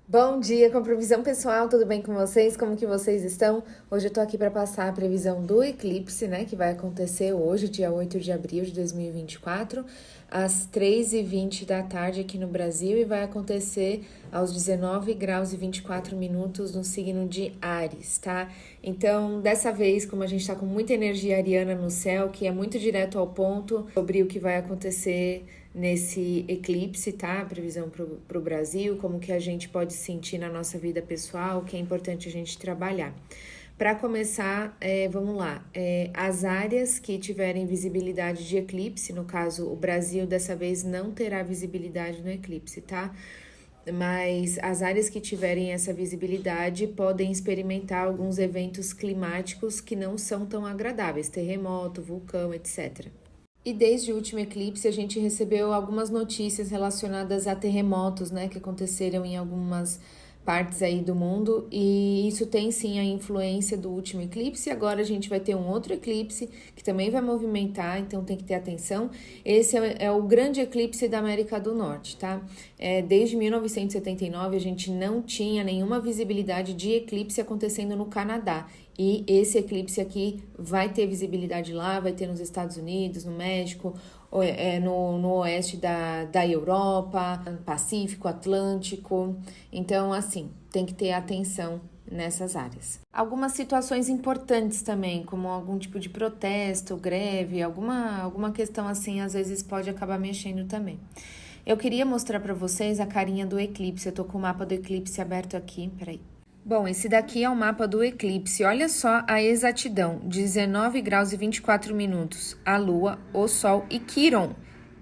Bom dia, com a previsão pessoal, tudo bem com vocês? Como que vocês estão? Hoje eu tô aqui para passar a previsão do eclipse, né, que vai acontecer hoje, dia 8 de abril de 2024, às 3h20 da tarde aqui no Brasil e vai acontecer aos 19 graus e 24 minutos no signo de Áries, tá? Então, dessa vez, como a gente tá com muita energia ariana no céu, que é muito direto ao ponto sobre o que vai acontecer nesse eclipse, tá? Previsão para o Brasil, como que a gente pode sentir na nossa vida pessoal, que é importante a gente trabalhar. Para começar, vamos lá. As áreas que tiverem visibilidade de eclipse, no caso, o Brasil dessa vez não terá visibilidade no eclipse, tá? Mas as áreas que tiverem essa visibilidade podem experimentar alguns eventos climáticos que não são tão agradáveis, terremoto, vulcão, etc. E desde o último eclipse a gente recebeu algumas notícias relacionadas a terremotos, né, que aconteceram em algumas partes aí do mundo, e isso tem sim a influência do último eclipse. Agora a gente vai ter um outro eclipse que também vai movimentar, então tem que ter atenção. Esse é o grande eclipse da América do Norte, tá? Desde 1979 a gente não tinha nenhuma visibilidade de eclipse acontecendo no Canadá. E esse eclipse aqui vai ter visibilidade lá, vai ter nos Estados Unidos, no México, no oeste da Europa, Pacífico, Atlântico. Então, assim, tem que ter atenção nessas áreas. Algumas situações importantes também, como algum tipo de protesto, greve, alguma questão assim, às vezes pode acabar mexendo também. Eu queria mostrar para vocês a carinha do eclipse. Eu tô com o mapa do eclipse aberto aqui, peraí. Bom, esse daqui é o mapa do eclipse. Olha só a exatidão: 19 graus e 24 minutos. A Lua, o Sol e Quiron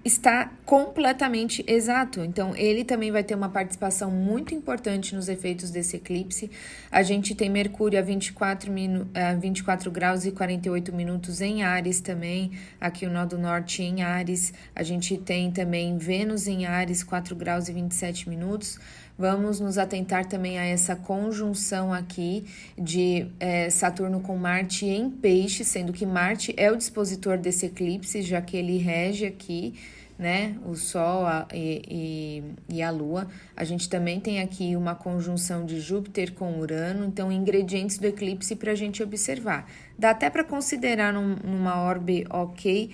está completamente exato. Então, ele também vai ter uma participação muito importante nos efeitos desse eclipse. A gente tem Mercúrio a 24 graus e 48 minutos em Áries também. Aqui o nó do norte em Áries. A gente tem também Vênus em Áries, 4 graus e 27 minutos. Vamos nos atentar também a essa conjunção aqui de Saturno com Marte em Peixe, sendo que Marte é o dispositor desse eclipse, já que ele rege aqui, né, o Sol e a Lua. A gente também tem aqui uma conjunção de Júpiter com Urano, então ingredientes do eclipse para a gente observar. Dá até para considerar numa orbe ok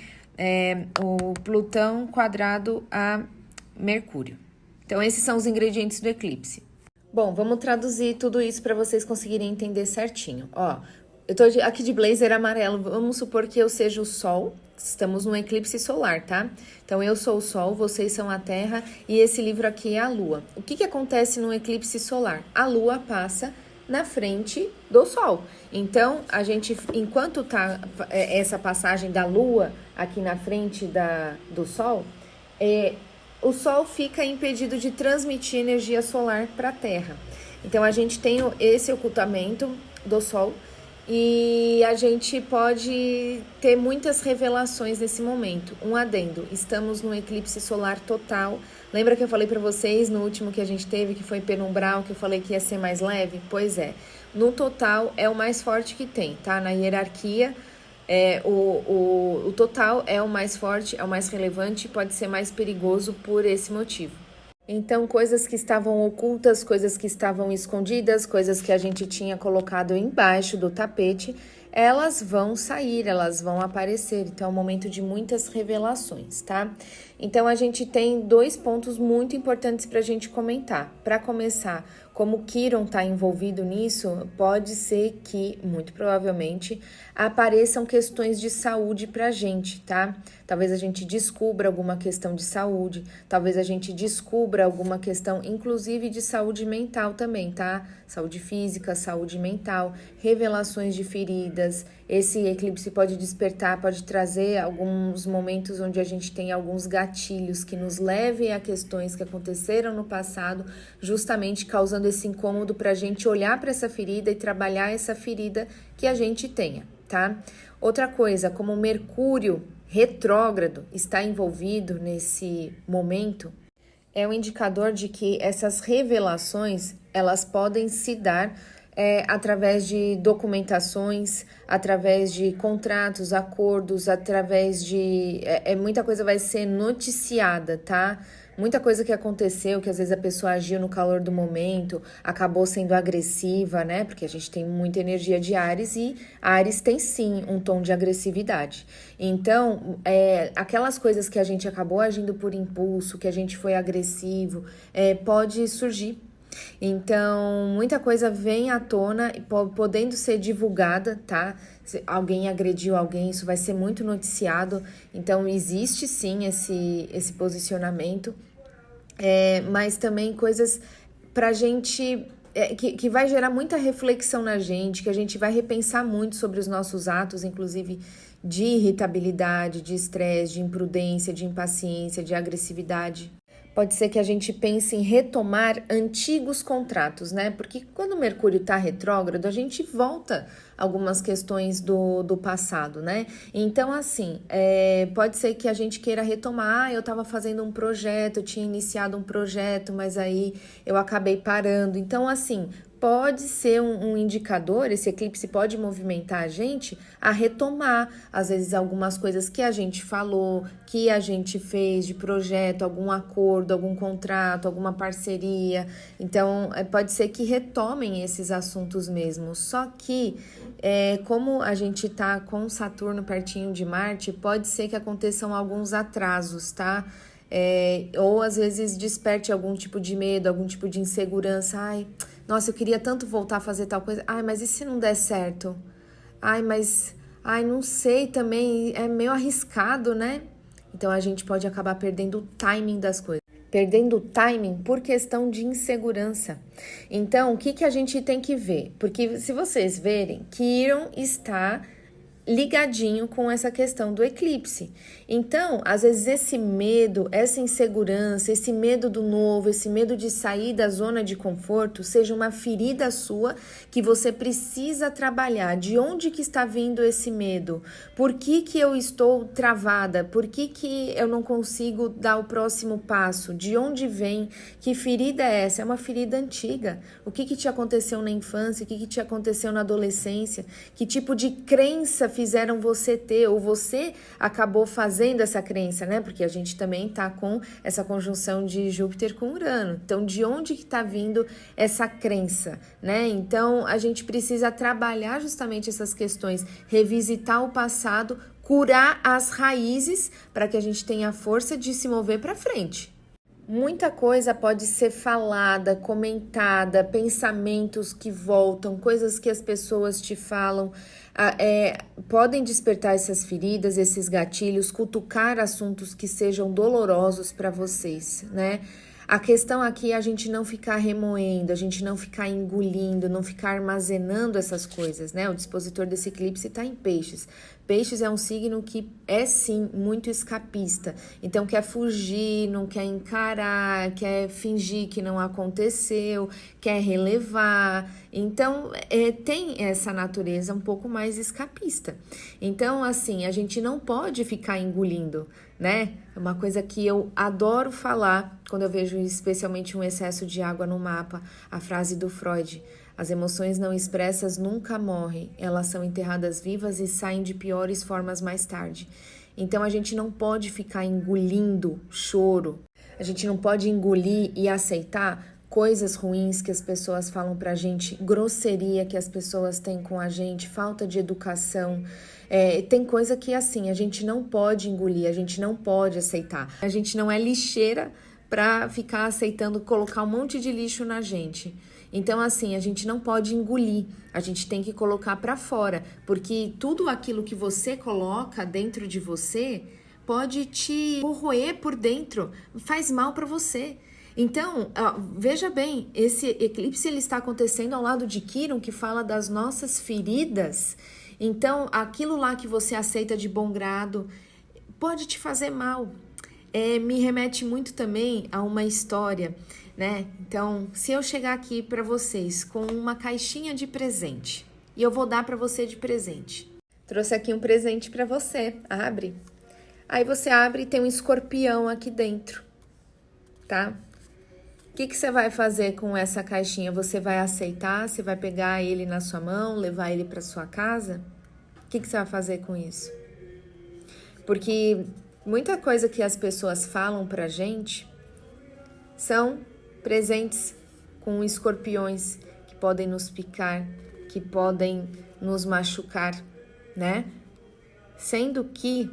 o Plutão quadrado a Mercúrio. Então, esses são os ingredientes do eclipse. Bom, vamos traduzir tudo isso para vocês conseguirem entender certinho. Ó, eu tô aqui de blazer amarelo. Vamos supor que eu seja o Sol. Estamos num eclipse solar, tá? Então, eu sou o Sol, vocês são a Terra e esse livro aqui é a Lua. O que acontece num eclipse solar? A Lua passa na frente do Sol. Então, a gente, enquanto tá essa passagem da Lua aqui na frente do Sol, o Sol fica impedido de transmitir energia solar para a Terra. Então, a gente tem esse ocultamento do Sol e a gente pode ter muitas revelações nesse momento. Um adendo: estamos num eclipse solar total. Lembra que eu falei para vocês no último que a gente teve, que foi penumbral, que eu falei que ia ser mais leve? Pois é, no total é o mais forte que tem, tá? Na hierarquia, o total é o mais forte, é o mais relevante e pode ser mais perigoso por esse motivo. Então, coisas que estavam ocultas, coisas que estavam escondidas, coisas que a gente tinha colocado embaixo do tapete, elas vão sair, elas vão aparecer. Então, é um momento de muitas revelações, tá? Então, a gente tem dois pontos muito importantes para a gente comentar. Para começar, como Quiron está envolvido nisso, pode ser que, muito provavelmente, apareçam questões de saúde para a gente, tá? Talvez a gente descubra alguma questão de saúde, talvez a gente descubra alguma questão, inclusive de saúde mental também, tá? Saúde física, saúde mental, revelações de feridas. Esse eclipse pode despertar, pode trazer alguns momentos onde a gente tem alguns gatilhos que nos levem a questões que aconteceram no passado, justamente causando esse incômodo para a gente olhar para essa ferida e trabalhar essa ferida que a gente tenha, tá? Outra coisa, como Mercúrio retrógrado está envolvido nesse momento, é um indicador de que essas revelações, elas podem se dar através de documentações, através de contratos, acordos, através de... muita coisa vai ser noticiada, tá? Muita coisa que aconteceu, que às vezes a pessoa agiu no calor do momento, acabou sendo agressiva, né? Porque a gente tem muita energia de Áries e Áries tem sim um tom de agressividade. Então, aquelas coisas que a gente acabou agindo por impulso, que a gente foi agressivo, pode surgir. Então, muita coisa vem à tona, podendo ser divulgada, tá? Se alguém agrediu alguém, isso vai ser muito noticiado. Então, existe sim esse posicionamento, mas também coisas pra gente. Que vai gerar muita reflexão na gente, que a gente vai repensar muito sobre os nossos atos, inclusive de irritabilidade, de estresse, de imprudência, de impaciência, de agressividade. Pode ser que a gente pense em retomar antigos contratos, né? Porque quando o Mercúrio está retrógrado, a gente volta algumas questões do passado, né? Então, assim, pode ser que a gente queira retomar. Eu estava fazendo um projeto, eu tinha iniciado um projeto, mas aí eu acabei parando. Então, assim, pode ser um indicador, esse eclipse pode movimentar a gente a retomar, às vezes, algumas coisas que a gente falou, que a gente fez de projeto, algum acordo, algum contrato, alguma parceria. Então, pode ser que retomem esses assuntos mesmo. Só que, como a gente tá com Saturno pertinho de Marte, pode ser que aconteçam alguns atrasos, tá? Ou às vezes desperte algum tipo de medo, algum tipo de insegurança. Ai, nossa, eu queria tanto voltar a fazer tal coisa. Ai, mas e se não der certo? Ai, não sei também, é meio arriscado, né? Então a gente pode acabar perdendo o timing das coisas. Perdendo o timing por questão de insegurança. Então, o que a gente tem que ver? Porque se vocês verem, Quiron está ligadinho com essa questão do eclipse. Então, às vezes esse medo, essa insegurança, esse medo do novo, esse medo de sair da zona de conforto, seja uma ferida sua que você precisa trabalhar. De onde que está vindo esse medo? Por que eu estou travada? Por que eu não consigo dar o próximo passo? De onde vem? Que ferida é essa? É uma ferida antiga. O que te aconteceu na infância? O que te aconteceu na adolescência? Que tipo de crença fizeram você ter, ou você acabou fazendo essa crença, né? Porque a gente também tá com essa conjunção de Júpiter com Urano. Então, de onde que tá vindo essa crença, né? Então, a gente precisa trabalhar justamente essas questões, revisitar o passado, curar as raízes para que a gente tenha a força de se mover para frente. Muita coisa pode ser falada, comentada, pensamentos que voltam, coisas que as pessoas te falam, podem despertar essas feridas, esses gatilhos, cutucar assuntos que sejam dolorosos para vocês, né? A questão aqui é a gente não ficar remoendo, a gente não ficar engolindo, não ficar armazenando essas coisas, né? O dispositor desse eclipse está em Peixes. Peixes é um signo que é sim muito escapista, então quer fugir, não quer encarar, quer fingir que não aconteceu, quer relevar. Então tem essa natureza um pouco mais escapista. Então, assim, a gente não pode ficar engolindo, né? É uma coisa que eu adoro falar quando eu vejo especialmente um excesso de água no mapa, a frase do Freud: as emoções não expressas nunca morrem, elas são enterradas vivas e saem de piores formas mais tarde. Então a gente não pode ficar engolindo choro, a gente não pode engolir e aceitar coisas ruins que as pessoas falam pra gente, grosseria que as pessoas têm com a gente, falta de educação. Tem coisa que assim, a gente não pode engolir, a gente não pode aceitar. A gente não é lixeira pra ficar aceitando colocar um monte de lixo na gente. Então, assim, a gente não pode engolir, a gente tem que colocar pra fora, porque tudo aquilo que você coloca dentro de você pode te corroer por dentro, faz mal pra você. Então, veja bem, esse eclipse ele está acontecendo ao lado de Quiron, que fala das nossas feridas. Então, aquilo lá que você aceita de bom grado pode te fazer mal. Me remete muito também a uma história, né? Então, se eu chegar aqui para vocês com uma caixinha de presente e eu vou dar para você de presente. Trouxe aqui um presente para você, abre. Aí você abre e tem um escorpião aqui dentro, tá? O que você vai fazer com essa caixinha? Você vai aceitar? Você vai pegar ele na sua mão, levar ele para sua casa? O que você vai fazer com isso? Porque muita coisa que as pessoas falam pra gente são presentes com escorpiões que podem nos picar, que podem nos machucar, né? Sendo que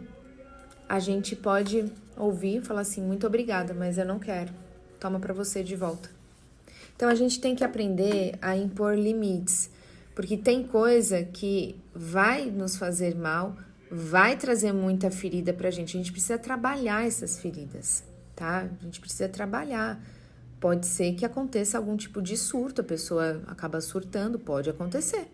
a gente pode ouvir e falar assim, muito obrigada, mas eu não quero. Toma para você de volta. Então a gente tem que aprender a impor limites, porque tem coisa que vai nos fazer mal, vai trazer muita ferida pra gente. A gente precisa trabalhar essas feridas, tá? A gente precisa trabalhar. Pode ser que aconteça algum tipo de surto, a pessoa acaba surtando, pode acontecer.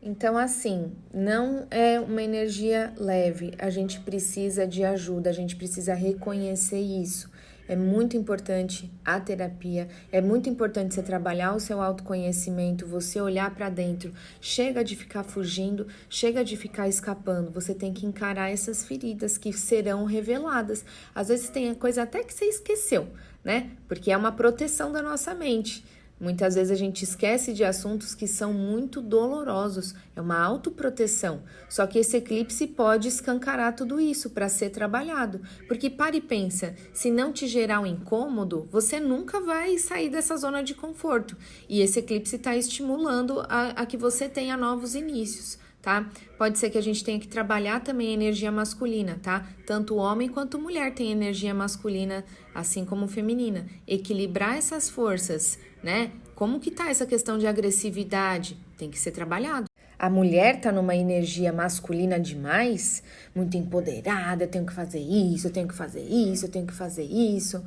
Então, assim, não é uma energia leve, a gente precisa de ajuda, a gente precisa reconhecer isso. É muito importante a terapia, é muito importante você trabalhar o seu autoconhecimento, você olhar para dentro. Chega de ficar fugindo, chega de ficar escapando. Você tem que encarar essas feridas que serão reveladas. Às vezes tem coisa até que você esqueceu, né? Porque é uma proteção da nossa mente. Muitas vezes a gente esquece de assuntos que são muito dolorosos, é uma autoproteção. Só que esse eclipse pode escancarar tudo isso para ser trabalhado. Porque para e pensa, se não te gerar um incômodo, você nunca vai sair dessa zona de conforto. E esse eclipse está estimulando a que você tenha novos inícios. Tá? Pode ser que a gente tenha que trabalhar também a energia masculina, tá? Tanto homem quanto mulher tem energia masculina, assim como feminina. Equilibrar essas forças, né? Como que tá essa questão de agressividade? Tem que ser trabalhado. A mulher tá numa energia masculina demais, muito empoderada, eu tenho que fazer isso, eu tenho que fazer isso, eu tenho que fazer isso.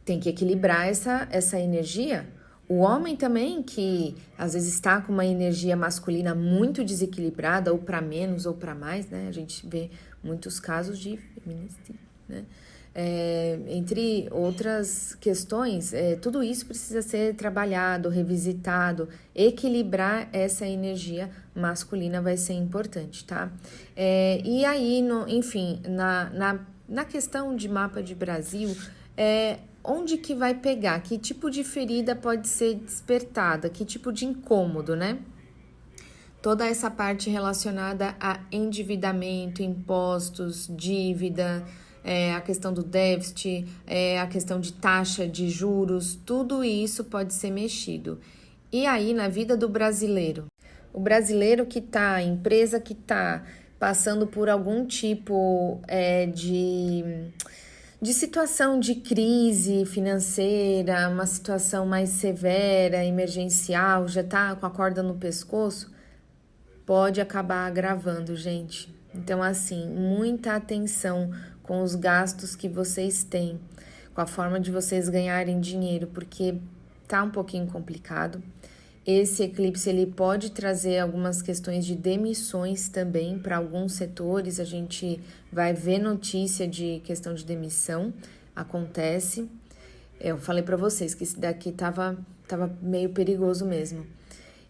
Tem que equilibrar essa energia. O homem também, que às vezes está com uma energia masculina muito desequilibrada, ou para menos ou para mais, né? A gente vê muitos casos de feminicídio, né? Entre outras questões, tudo isso precisa ser trabalhado, revisitado, equilibrar essa energia masculina vai ser importante, tá? E aí, enfim, na questão de mapa de Brasil, onde que vai pegar? Que tipo de ferida pode ser despertada? Que tipo de incômodo, né? Toda essa parte relacionada a endividamento, impostos, dívida, a questão do déficit, a questão de taxa de juros, tudo isso pode ser mexido. E aí, na vida do brasileiro? O brasileiro que tá, a empresa que tá passando por algum tipo de situação de crise financeira, uma situação mais severa, emergencial, já tá com a corda no pescoço, pode acabar agravando, gente. Então, assim, muita atenção com os gastos que vocês têm, com a forma de vocês ganharem dinheiro, porque tá um pouquinho complicado. Esse eclipse ele pode trazer algumas questões de demissões também para alguns setores. A gente vai ver notícia de questão de demissão, acontece. Eu falei para vocês que esse daqui tava meio perigoso mesmo.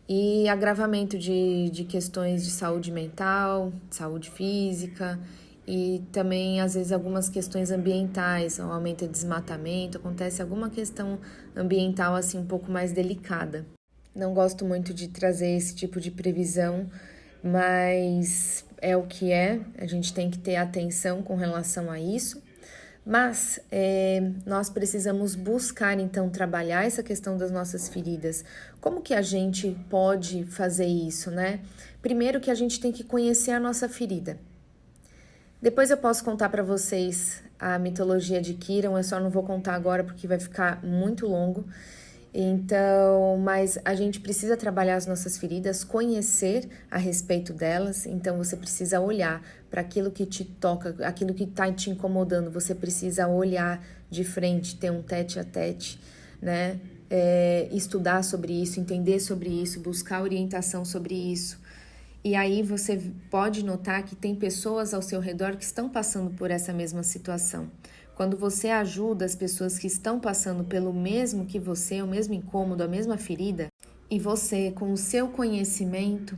E agravamento de questões de saúde mental, saúde física e também às vezes algumas questões ambientais, o aumento de desmatamento, acontece alguma questão ambiental assim um pouco mais delicada. Não gosto muito de trazer esse tipo de previsão, mas é o que é, a gente tem que ter atenção com relação a isso. Mas nós precisamos buscar, então, trabalhar essa questão das nossas feridas. Como que a gente pode fazer isso, né? Primeiro que a gente tem que conhecer a nossa ferida. Depois eu posso contar para vocês a mitologia de Quirón, eu só não vou contar agora porque vai ficar muito longo. Então, mas a gente precisa trabalhar as nossas feridas, conhecer a respeito delas. Então, você precisa olhar para aquilo que te toca, aquilo que está te incomodando. Você precisa olhar de frente, ter um tete a tete, né? Estudar sobre isso, entender sobre isso, buscar orientação sobre isso. E aí você pode notar que tem pessoas ao seu redor que estão passando por essa mesma situação. Quando você ajuda as pessoas que estão passando pelo mesmo que você, o mesmo incômodo, a mesma ferida, e você, com o seu conhecimento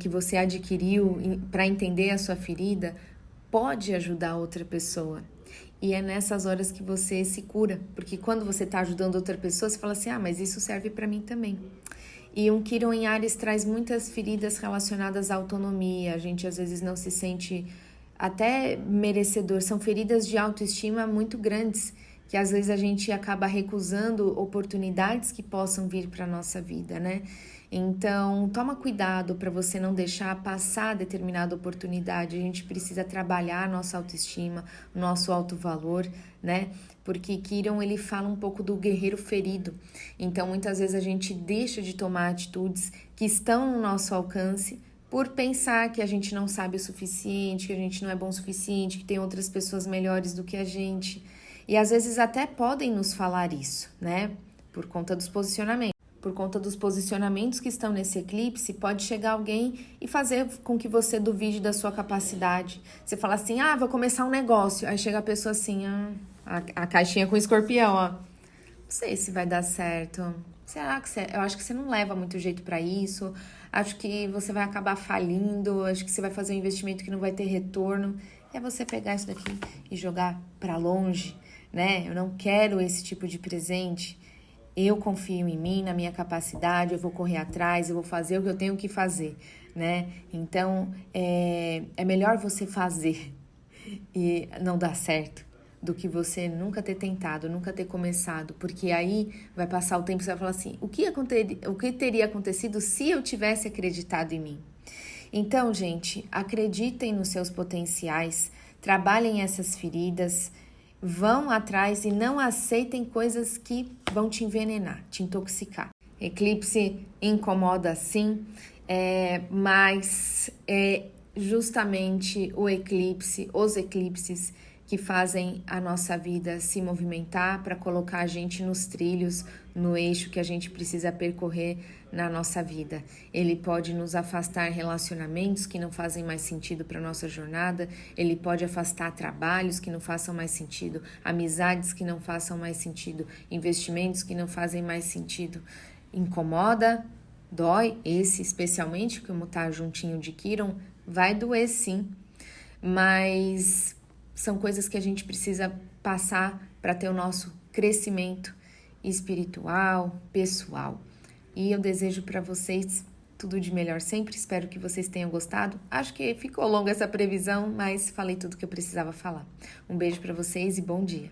que você adquiriu para entender a sua ferida, pode ajudar outra pessoa. E é nessas horas que você se cura, porque quando você está ajudando outra pessoa, você fala assim, mas isso serve para mim também. E um Quirón em Áries traz muitas feridas relacionadas à autonomia, a gente às vezes não se sente até merecedor, são feridas de autoestima muito grandes que às vezes a gente acaba recusando oportunidades que possam vir para a nossa vida, né? Então, toma cuidado para você não deixar passar determinada oportunidade. A gente precisa trabalhar nossa autoestima, nosso alto valor, né? Porque Kiron, ele fala um pouco do guerreiro ferido. Então, muitas vezes a gente deixa de tomar atitudes que estão no nosso alcance por pensar que a gente não sabe o suficiente, que a gente não é bom o suficiente, que tem outras pessoas melhores do que a gente. E às vezes até podem nos falar isso, né? Por conta dos posicionamentos. Por conta dos posicionamentos que estão nesse eclipse, pode chegar alguém e fazer com que você duvide da sua capacidade. Você fala assim, vou começar um negócio. Aí chega a pessoa assim, a caixinha com escorpião, ó. Não sei se vai dar certo. Será que eu acho que você não leva muito jeito para isso. Acho que você vai acabar falindo. Acho que você vai fazer um investimento que não vai ter retorno. É você pegar isso daqui e jogar para longe, né? Eu não quero esse tipo de presente. Eu confio em mim, na minha capacidade, eu vou correr atrás, eu vou fazer o que eu tenho que fazer, né? Então, é melhor você fazer e não dar certo do que você nunca ter tentado, nunca ter começado, porque aí vai passar o tempo e você vai falar assim, o que teria acontecido se eu tivesse acreditado em mim? Então, gente, acreditem nos seus potenciais, trabalhem essas feridas, vão atrás e não aceitem coisas que vão te envenenar, te intoxicar. Eclipse incomoda sim, mas é justamente os eclipses que fazem a nossa vida se movimentar para colocar a gente nos trilhos, no eixo que a gente precisa percorrer na nossa vida. Ele pode nos afastar relacionamentos que não fazem mais sentido para a nossa jornada, ele pode afastar trabalhos que não façam mais sentido, amizades que não façam mais sentido, investimentos que não fazem mais sentido. Incomoda, dói, esse especialmente, como tá juntinho de Kiron, vai doer sim, mas são coisas que a gente precisa passar para ter o nosso crescimento espiritual, pessoal. E eu desejo para vocês tudo de melhor sempre. Espero que vocês tenham gostado. Acho que ficou longa essa previsão, mas falei tudo que eu precisava falar. Um beijo para vocês e bom dia.